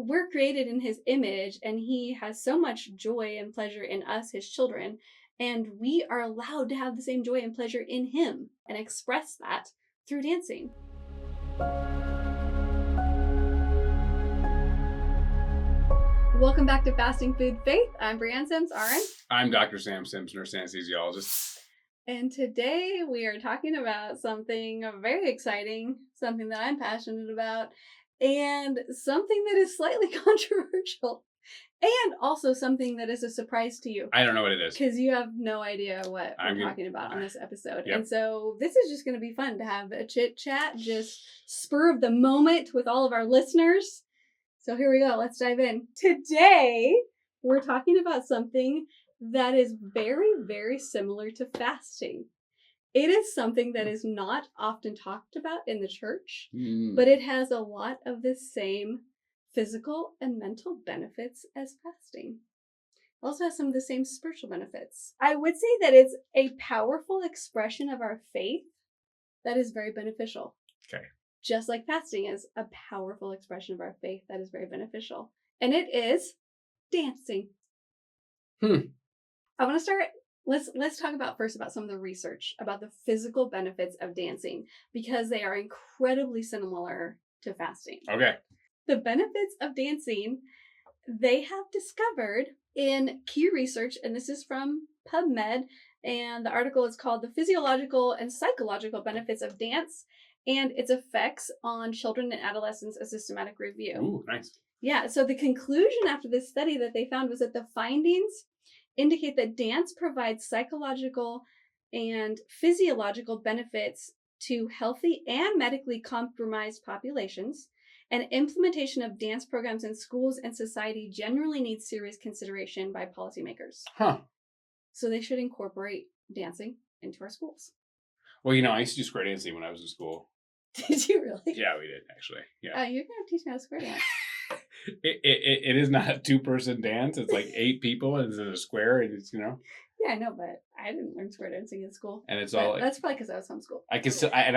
we're created in his image, and he has so much joy and pleasure in us, his children, and we are allowed to have the same joy and pleasure in him and express that through dancing. Welcome back to Fasting Food Faith. I'm Brianne Sims, RN. I'm Dr. Sam Sims, nurse anesthesiologist. And today we are talking about something very exciting, something that I'm passionate about, and something that is slightly controversial, and also something that is a surprise to you. I don't know what it is. Because you have no idea what we're talking about on this episode. Yep. And so this is just going to be fun to have a chit chat, just spur of the moment with all of our listeners. So here we go. Let's dive in. Today, we're talking about something that is very, very similar to fasting. It is something that is not often talked about in the church, but it has a lot of the same physical and mental benefits as fasting. It also has some of the same spiritual benefits. I would say that it's a powerful expression of our faith that is very beneficial. Okay. Just like fasting is a powerful expression of our faith that is very beneficial. And it is dancing. I want to start, let's talk about first about some of the research about the physical benefits of dancing, because they are incredibly similar to fasting. Okay. The benefits of dancing, they have discovered in key research, and this is from PubMed, and the article is called The Physiological and Psychological Benefits of Dance and Its Effects on Children and Adolescents, a Systematic Review. Ooh, nice. Yeah, so the conclusion after this study that they found was that the findings indicate that dance provides psychological and physiological benefits to healthy and medically compromised populations, and implementation of dance programs in schools and society generally needs serious consideration by policymakers. So they should incorporate dancing into our schools. Well, I used to do square dancing when I was in school. Did you really? Yeah, we did, actually. Yeah. You're going to teach me how to square dance. It is not a 2-person dance. It's like 8 people, and it's in a square, and it's, Yeah, I know, but I didn't learn square dancing in school. And it's all. That's probably because I was homeschooled. I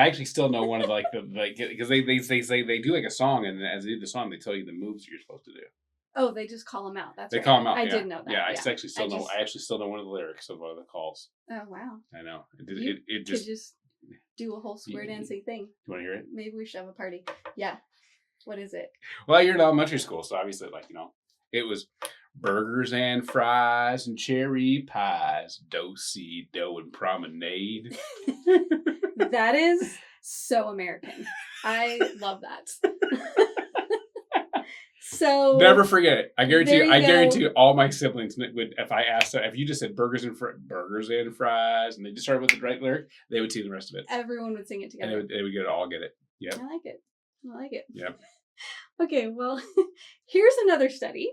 actually still know one of because they say they do like a song, and as they do the song, they tell you the moves you're supposed to do. Oh, they just call them out. That's they right. call them out. I did know that. Yeah, I actually still know. I actually still know one of the lyrics of one of the calls. Oh wow! I know. It just do a whole square dancing thing. You want to hear it? Maybe we should have a party. Yeah. What is it? Well, you're in elementary school, so obviously, it was burgers and fries and cherry pies, do-si-do and promenade. That is so American. I love that. So never forget it. I guarantee you, all my siblings would, if you just said burgers and fries, and they just started with the right lyric, they would see the rest of it. Everyone would sing it together. And they would all get it. Yeah. I like it. Yep. Okay, well, here's another study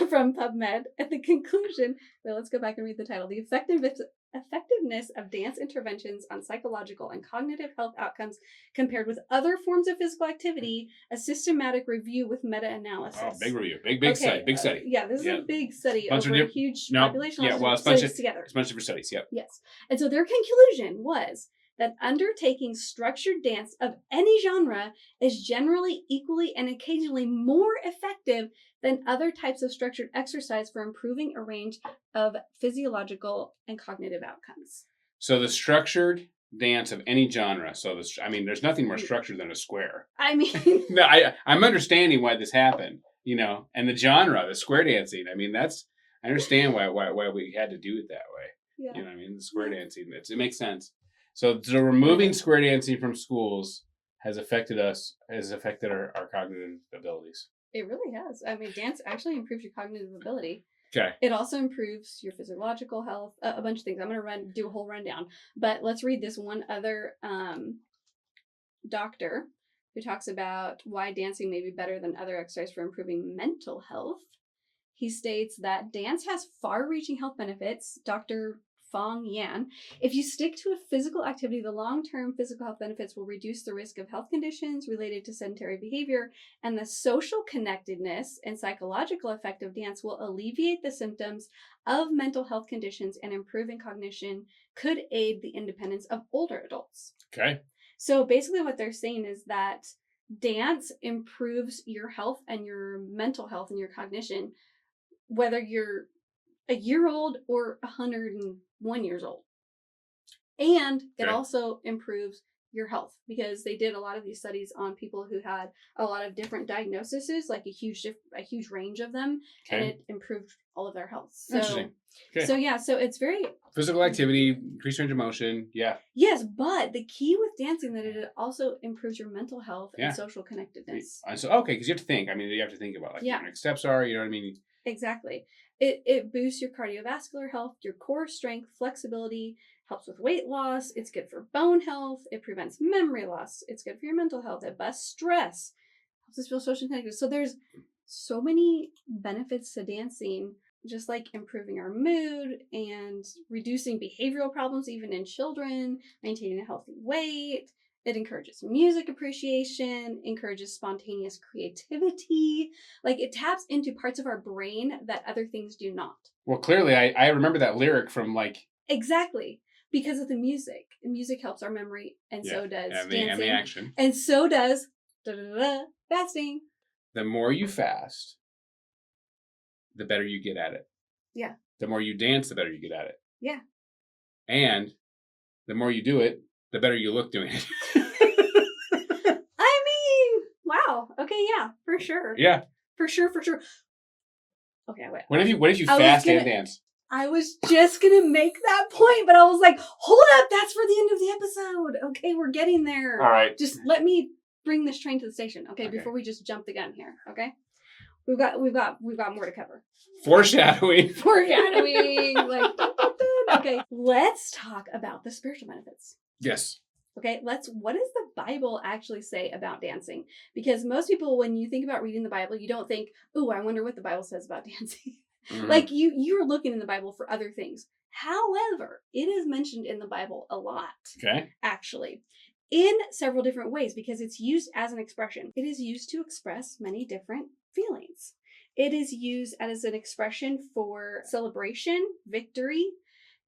from PubMed. At the conclusion, let's go back and read the title. The effectiveness of dance interventions on psychological and cognitive health outcomes compared with other forms of physical activity, a systematic review with meta-analysis. Oh, big review. Big study. Big study. Yeah, this is a big study over a huge population. Yeah, well, it's a bunch of different studies. Yep. Yes. And so their conclusion was that undertaking structured dance of any genre is generally equally and occasionally more effective than other types of structured exercise for improving a range of physiological and cognitive outcomes. So the structured dance of any genre. So there's nothing more structured than a square. I mean, no, I'm understanding why this happened. And the genre, the square dancing. I understand why we had to do it that way. Yeah. The square dancing. It makes sense. So removing square dancing from schools has affected our cognitive abilities. It really has. Dance actually improves your cognitive ability. Okay. It also improves your physiological health, a bunch of things. I'm going to do a whole rundown, but let's read this one other doctor who talks about why dancing may be better than other exercise for improving mental health. He states that dance has far-reaching health benefits. Dr. Fong Yan. If you stick to a physical activity, the long-term physical health benefits will reduce the risk of health conditions related to sedentary behavior, and the social connectedness and psychological effect of dance will alleviate the symptoms of mental health conditions, and improving cognition could aid the independence of older adults. Okay. So basically what they're saying is that dance improves your health and your mental health and your cognition, whether you're a year old or 101 years old. And it also improves your health, because they did a lot of these studies on people who had a lot of different diagnoses, like a huge range of them, and it improved all of their health. So, so it's very physical activity, increased range of motion. Yeah. Yes, but the key with dancing that it also improves your mental health and social connectedness. So because you have to think. I mean, you have to think about like what your next steps are. You know what I mean? Exactly. It boosts your cardiovascular health, your core strength, flexibility, helps with weight loss. It's good for bone health. It prevents memory loss. It's good for your mental health. It busts stress. Helps us feel social connected. So there's so many benefits to dancing, just like improving our mood and reducing behavioral problems, even in children, maintaining a healthy weight. It encourages music appreciation, encourages spontaneous creativity. Like, it taps into parts of our brain that other things do not. Well, clearly, I remember that lyric from like... Exactly. Because of the music. The music helps our memory, and so does dancing. And the action. And so does fasting. The more you fast, the better you get at it. Yeah. The more you dance, the better you get at it. Yeah. And the more you do it, the better you look doing it. I mean, wow. Okay, yeah, for sure. Yeah. For sure. Okay, wait. What if you fast and dance? I was just going to make that point, but I was like, hold up, that's for the end of the episode. Okay, we're getting there. All right. Just let me bring this train to the station, okay, before we just jump the gun here, okay? We've got more to cover. Foreshadowing. Like, okay, let's talk about the spiritual benefits. Yes. Okay, what does the Bible actually say about dancing? Because most people, when you think about reading the Bible, you don't think, "Ooh, I wonder what the Bible says about dancing." Mm-hmm. Like, you're looking in the Bible for other things. However, it is mentioned in the Bible a lot. Okay. Actually, in several different ways, because it's used as an expression. It is used to express many different feelings. It is used as an expression for celebration, victory.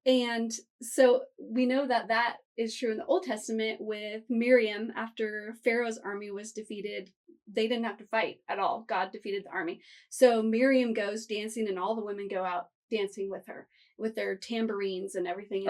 And so we know that is true in the Old Testament with Miriam. After Pharaoh's army was defeated, they didn't have to fight at all. God defeated the army. So Miriam goes dancing, and all the women go out dancing with her, with their tambourines and everything.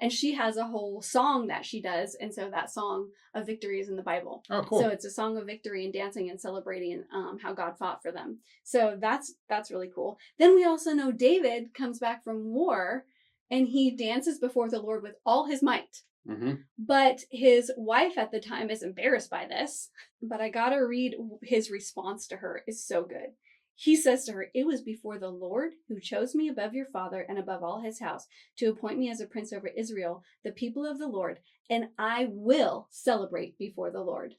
And she has a whole song that she does. And so that song of victory is in the Bible. Oh, cool. So it's a song of victory and dancing and celebrating how God fought for them. So that's really cool. Then we also know David comes back from war, and he dances before the Lord with all his might. Mm-hmm. But his wife at the time is embarrassed by this. But I gotta read his response to her. Is so good. He says to her, "It was before the Lord who chose me above your father and above all his house to appoint me as a prince over Israel, the people of the Lord, and I will celebrate before the Lord."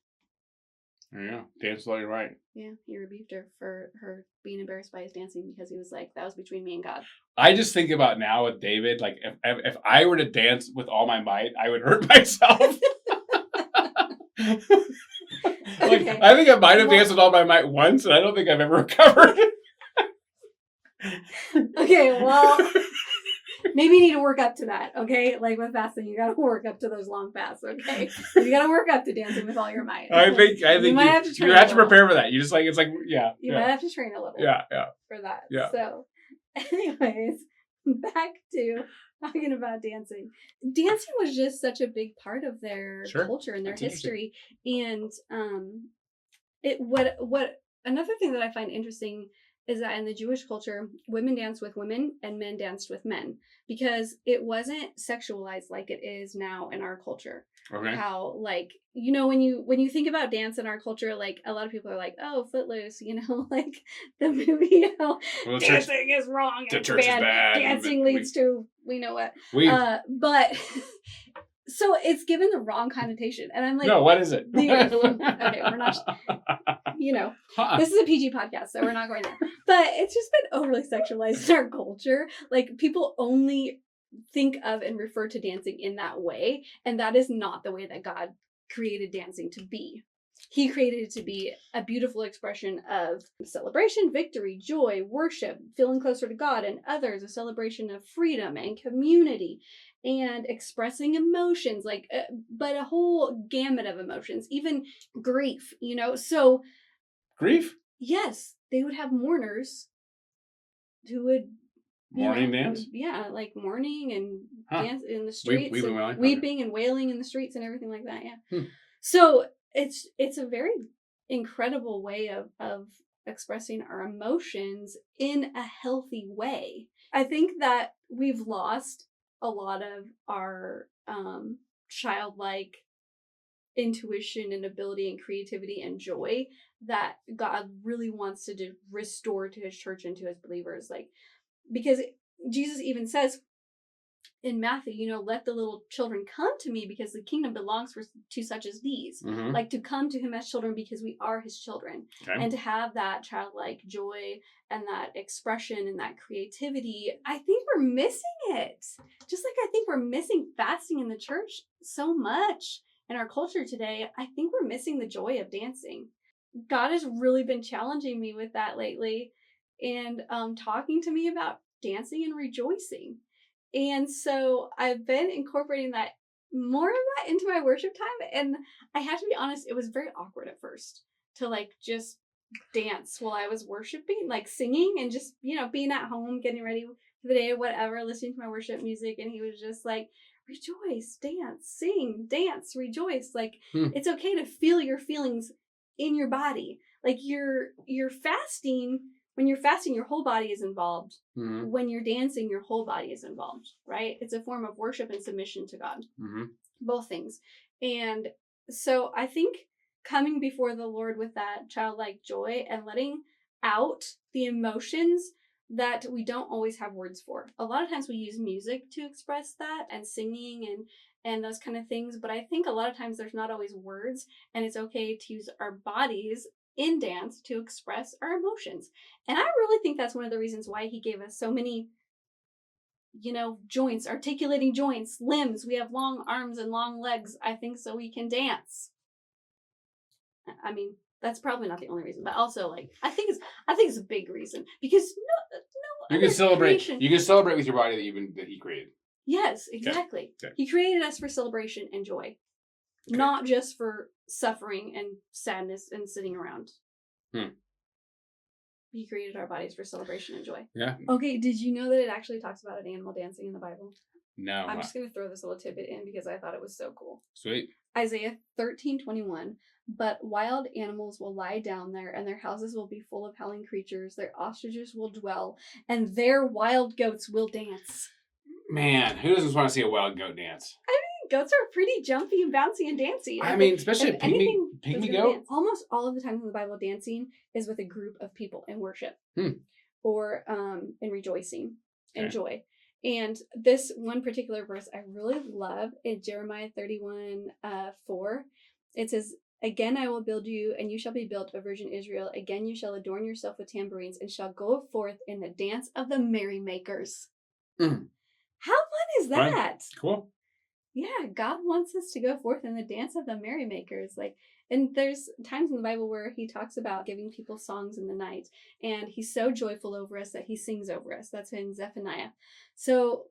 Yeah, dance all you're right. Yeah, he rebuked her for her being embarrassed by his dancing, because he was like, that was between me and God. I just think about now with David, like if I were to dance with all my might, I would hurt myself. Okay. I think I might have danced with all my might once, and I don't think I've ever recovered. Okay, well, maybe you need to work up to that, okay? Like with fasting, you gotta work up to those long fasts, okay? You gotta work up to dancing with all your might. I think you have to prepare for that. You just like, it's like, you might have to train a little. Yeah. For that. Yeah. So, anyways, back to talking about dancing. Dancing was just such a big part of their culture and their history. And what another thing that I find interesting is that in the Jewish culture, women danced with women and men danced with men, because it wasn't sexualized like it is now in our culture. Okay. How, like, you know, when you think about dance in our culture, like, a lot of people are like, oh, Footloose, you know, like the movie, you know, well, dancing is wrong. The church is bad. Dancing leads to, we know what. But so it's given the wrong connotation. And I'm like, no, what is it? Okay, we're not, you know, this is a PG podcast, so we're not going there. But it's just been overly sexualized in our culture. Like, people only think of and refer to dancing in that way. And that is not the way that God created dancing to be. He created it to be a beautiful expression of celebration, victory, joy, worship, feeling closer to God and others, a celebration of freedom and community and expressing emotions, like, but a whole gamut of emotions, even grief, So, Grief? yes, they would have mourners who would Mourning dance? yeah, like mourning and dance in the Weep, streets, weeping, and wailing? weeping and wailing in the streets and everything like that. Yeah. Hmm. So it's a very incredible way of expressing our emotions in a healthy way. I think that we've lost a lot of our childlike intuition and ability and creativity and joy that God really wants to restore to his church and to his believers. Like, because Jesus even says in Matthew, let the little children come to me because the kingdom belongs to such as these. Mm-hmm. Like, to come to him as children because we are his children. Okay. And to have that childlike joy and that expression and that creativity. I think we're missing it. Just like I think we're missing fasting in the church so much in our culture today. I think we're missing the joy of dancing. God has really been challenging me with that lately and talking to me about dancing and rejoicing. And so I've been incorporating more of that into my worship time. And I have to be honest, it was very awkward at first to just dance while I was worshiping, like singing and just, being at home, getting ready for the day or whatever, listening to my worship music. And he was just like, rejoice, dance, sing, dance, rejoice. Like, It's okay to feel your feelings in your body. Like you're fasting. When you're fasting, your whole body is involved. Mm-hmm. When you're dancing, your whole body is involved, right? It's a form of worship and submission to God. Mm-hmm. Both things. And so I think coming before the Lord with that childlike joy and letting out the emotions that we don't always have words for. A lot of times we use music to express that and singing and those kind of things. But I think a lot of times there's not always words, and it's okay to use our bodies in dance to express our emotions. And I really think that's one of the reasons why he gave us so many, joints, articulating joints, limbs. We have long arms and long legs, I think, so we can dance. I mean, that's probably not the only reason, but also I think it's a big reason because no you can celebrate. Creation. You can celebrate with your body that he created. Yes, exactly. Okay. He created us for celebration and joy, not just for suffering and sadness and sitting around. He created our bodies for celebration and joy. Yeah. Okay, did you know that it actually talks about an animal dancing in the Bible? No. I'm just going to throw this little tidbit in because I thought it was so cool. Sweet. Isaiah 13:21. But wild animals will lie down there, and their houses will be full of howling creatures. Their ostriches will dwell, and their wild goats will dance. Man, who doesn't want to see a wild goat dance? I mean, goats are pretty jumpy and bouncy and dancy. I mean, especially a pygmy goat. Dance. Almost all of the times in the Bible, dancing is with a group of people in worship or in rejoicing and joy. And this one particular verse I really love in Jeremiah 31:4. It says, "Again I will build you, and you shall be built, O Virgin Israel. Again you shall adorn yourself with tambourines, and shall go forth in the dance of the merrymakers." How fun is that? Fun. Cool. Yeah, God wants us to go forth in the dance of the merrymakers. And there's times in the Bible where he talks about giving people songs in the night. And he's so joyful over us that he sings over us. That's in Zephaniah. So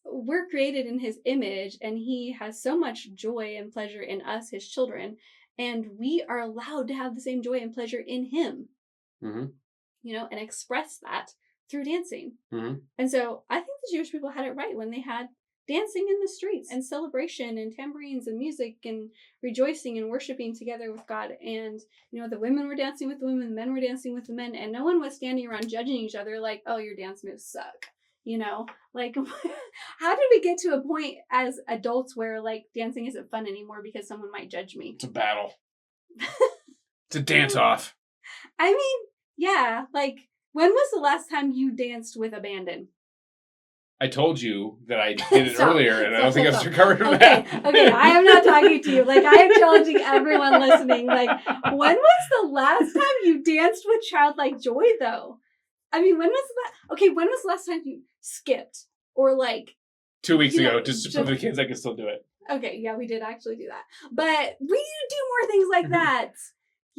we're created in his image, and he has so much joy and pleasure in us, his children. And we are allowed to have the same joy and pleasure in him. Mm-hmm. And express that through dancing. Mm-hmm. And so I think the Jewish people had it right when they had dancing in the streets and celebration and tambourines and music and rejoicing and worshiping together with God. And, the women were dancing with the women, the men were dancing with the men, and no one was standing around judging each other like, oh, your dance moves suck. How did we get to a point as adults where dancing isn't fun anymore because someone might judge me? It's a battle. It's a dance off. I mean, yeah, when was the last time you danced with abandon? I told you that I did it earlier, and I don't think I've recovered from that. Okay, I am not talking to you. I am challenging everyone listening. When was the last time you danced with childlike joy, though? I mean, when was the last time you skipped? Or 2 weeks ago, just for the kids, I can still do it. Okay, yeah, we did actually do that. But we need to do more things like that.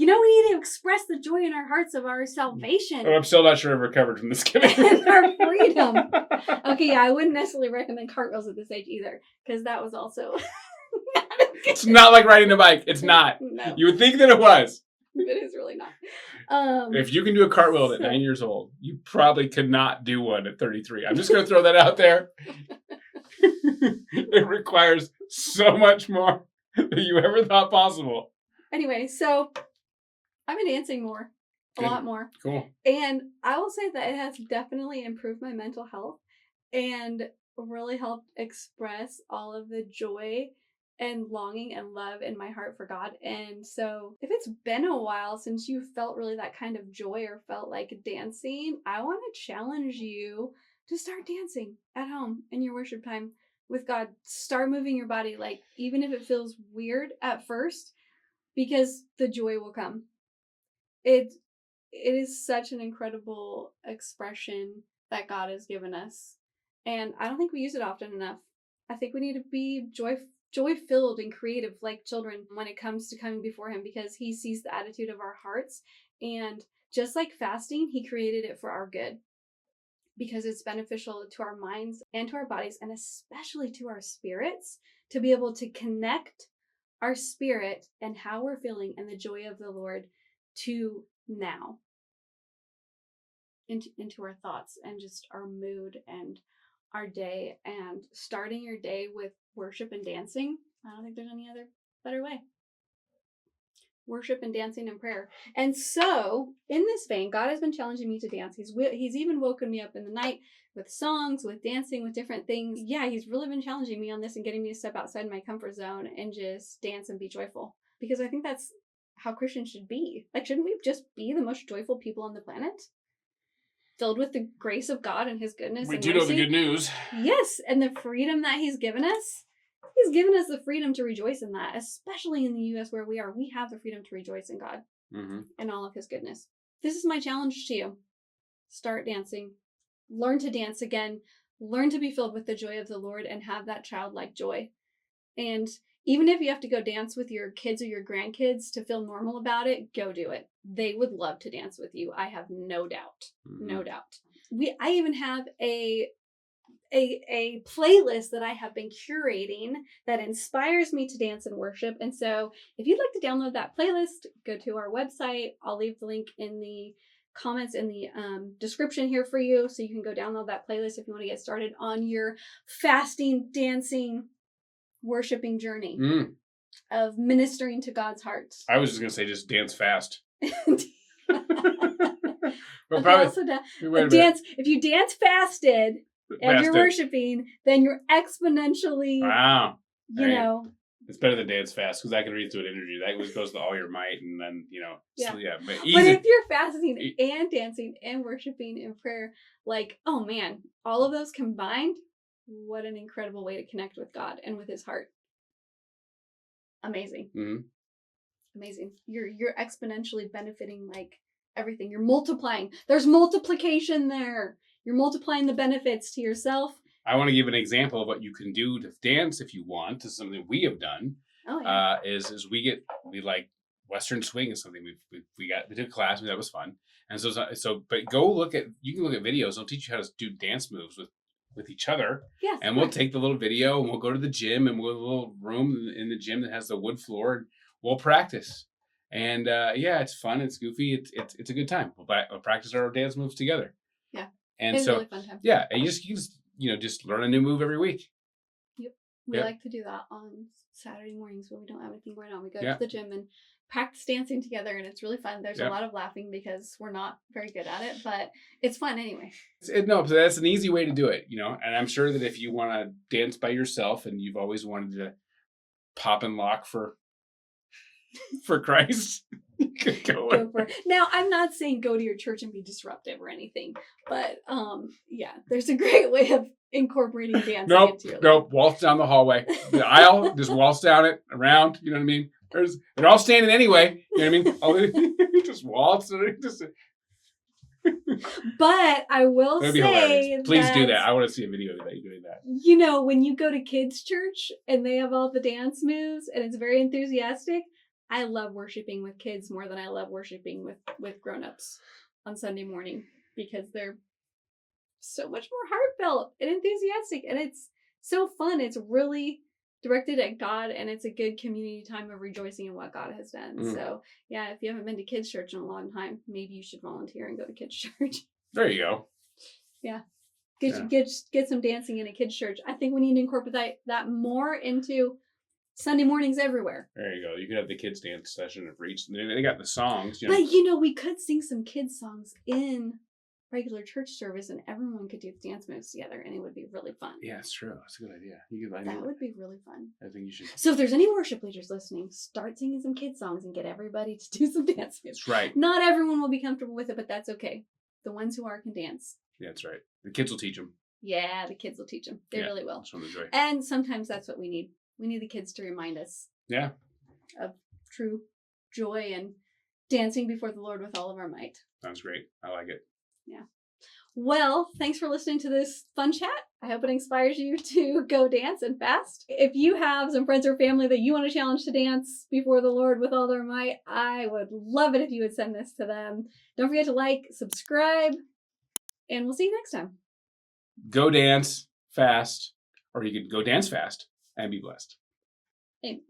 we need to express the joy in our hearts of our salvation. I'm still not sure I've recovered from this giving. And our freedom. Okay, yeah, I wouldn't necessarily recommend cartwheels at this age either, because that was also... It's not like riding a bike. It's not. No. You would think that it was. It is really not. If you can do a cartwheel at 9 years old, you probably could not do one at 33. I'm just going to throw that out there. It requires so much more than you ever thought possible. Anyway, so I've been dancing more. A Good. lot more. Cool. And I will say that it has definitely improved my mental health and really helped express all of the joy and longing and love in my heart for God. And so if it's been a while since you felt really that kind of joy or felt like dancing, I want to challenge you to start dancing at home in your worship time with God. Start moving your body, like even if it feels weird at first, because the joy will come. It is such an incredible expression that God has given us. And I don't think we use it often enough. I think we need to be joy-filled and creative like children when it comes to coming before him, because he sees the attitude of our hearts. And just like fasting, he created it for our good, because it's beneficial to our minds and to our bodies, and especially to our spirits, to be able to connect our spirit and how we're feeling and the joy of the Lord to now, into our thoughts and just our mood and our day. And starting your day with worship and dancing, I don't think there's any other better way. Worship and dancing and prayer. And so in this vein, God has been challenging me to dance. He's even woken me up in the night with songs, with dancing, with different things. Yeah, he's really been challenging me on this and getting me to step outside my comfort zone and just dance and be joyful, because I think that's how Christians should be. Like, shouldn't we just be the most joyful people on the planet? Filled with the grace of God and his goodness. We and do mercy. know the good news. Yes, and the freedom that he's given us. He's given us the freedom to rejoice in that, especially in the U.S. where we are. We have the freedom to rejoice in God and all of his goodness. This is my challenge to you. Start dancing. Learn to dance again. Learn to be filled with the joy of the Lord and have that childlike joy. And even if you have to go dance with your kids or your grandkids to feel normal about it, go do it. They would love to dance with you. I have no doubt. No doubt. I even have a playlist that I have been curating that inspires me to dance and worship. And so if you'd like to download that playlist, go to our website. I'll leave the link in the comments in the description here for you, so you can go download that playlist if you want to get started on your fasting, dancing, worshiping journey of ministering to God's heart. I was just going to say just dance fast. Well, probably dance. If you dance fasted and you're worshiping, then you're exponentially. Wow. You know. It's better than dance fast, because I can read through an interview. That goes to all your might, and then Yeah. So, yeah. But if you're fasting and dancing and worshiping and prayer, like, oh man, all of those combined, what an incredible way to connect with God and with his heart. Amazing. Amazing. You're exponentially benefiting like everything. You're multiplying. There's multiplication there. You're multiplying the benefits to yourself. I want to give an example of what you can do to dance if you want. This is something we have done. Oh, yeah. Is we like Western swing is something we did a class, and that was fun. And so but you can look at videos. They'll teach you how to do dance moves with each other. Yes. And we'll take the little video and we'll go to the gym, and we'll go to a little room in the gym that has the wood floor, and we'll practice. And it's fun. It's goofy. It's a good time. We'll practice our dance moves together. Yeah. And it's so, a really fun time. yeah, and you just learn a new move every week. Yep. We like to do that on Saturday mornings when we don't have anything going on. We go to the gym and practice dancing together, and it's really fun. There's a lot of laughing because we're not very good at it, but it's fun anyway. No, so that's an easy way to do it, and I'm sure that if you want to dance by yourself and you've always wanted to pop and lock for Christ, go for it. Now, I'm not saying go to your church and be disruptive or anything, but there's a great way of incorporating dancing into your life. Nope, waltz down the hallway, the aisle, just waltz down it around. You know what I mean? They're all standing anyway. You know what I mean? Just waltz. But I will say, please do that. I want to see a video of you doing that. When you go to kids' church and they have all the dance moves and it's very enthusiastic, I love worshiping with kids more than I love worshiping with grown-ups on Sunday morning because they're so much more heartfelt and enthusiastic, and it's so fun. It's really directed at God, and it's a good community time of rejoicing in what God has done. So yeah, if you haven't been to kids church in a long time, maybe you should volunteer and go to kids church. There you go. Yeah. Get some dancing in a kids church. I think we need to incorporate that more into Sunday mornings everywhere. There you go. You could have the kids dance session for each. They got the songs. But we could sing some kids songs in regular church service, and everyone could do dance moves together, and it would be really fun. Yeah, it's true. That's a good idea. That would be really fun. I think you should. So if there's any worship leaders listening, start singing some kids songs and get everybody to do some dance moves. That's right. Not everyone will be comfortable with it, but that's okay. The ones who are can dance. Yeah, that's right. The kids will teach them. Yeah, the kids will teach them. They really will. Show them the joy. And sometimes that's what we need. We need the kids to remind us. Yeah. Of true joy and dancing before the Lord with all of our might. Sounds great. I like it. Yeah. Well, thanks for listening to this fun chat. I hope it inspires you to go dance and fast. If you have some friends or family that you want to challenge to dance before the Lord with all their might, I would love it if you would send this to them. Don't forget to like, subscribe, and we'll see you next time. Go dance fast, or you could go dance fast and be blessed. Amen.